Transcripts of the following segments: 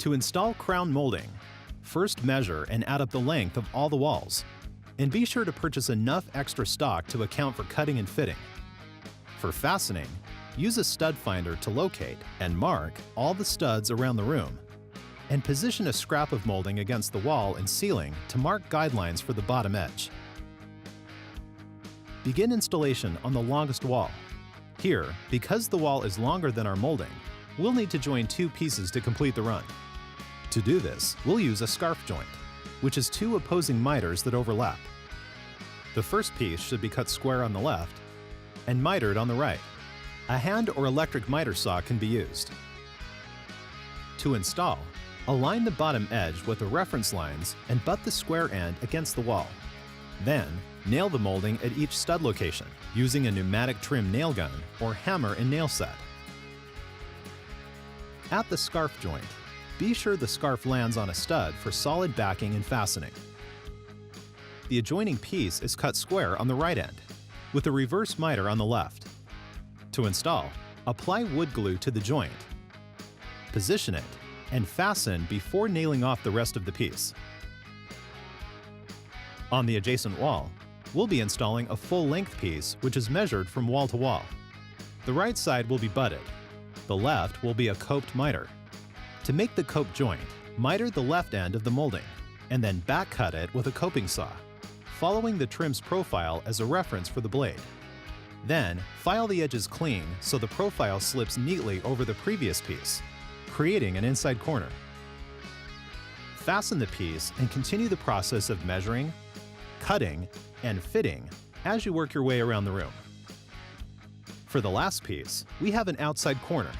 To install crown molding, first measure and add up the length of all the walls, and be sure to purchase enough extra stock to account for cutting and fitting. For fastening, use a stud finder to locate and mark all the studs around the room, and position a scrap of molding against the wall and ceiling to mark guidelines for the bottom edge. Begin installation on the longest wall. Here, because the wall is longer than our molding, we'll need to join two pieces to complete the run. To do this, we'll use a scarf joint, which is two opposing miters that overlap. The first piece should be cut square on the left and mitered on the right. A hand or electric miter saw can be used. To install, align the bottom edge with the reference lines and butt the square end against the wall. Then, nail the molding at each stud location using a pneumatic trim nail gun or hammer and nail set. At the scarf joint, be sure the scarf lands on a stud for solid backing and fastening. The adjoining piece is cut square on the right end, with a reverse miter on the left. To install, apply wood glue to the joint, position it, and fasten before nailing off the rest of the piece. On the adjacent wall, we'll be installing a full-length piece which is measured from wall to wall. The right side will be butted. The left will be a coped miter. To make the cope joint, miter the left end of the molding, and then back cut it with a coping saw, following the trim's profile as a reference for the blade. Then, file the edges clean so the profile slips neatly over the previous piece, creating an inside corner. Fasten the piece and continue the process of measuring, cutting, and fitting as you work your way around the room. For the last piece, we have an outside corner.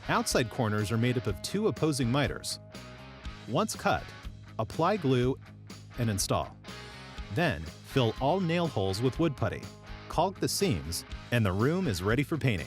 Outside corners are made up of two opposing miters. Once cut, apply glue and install. Then, fill all nail holes with wood putty, caulk the seams, and the room is ready for painting.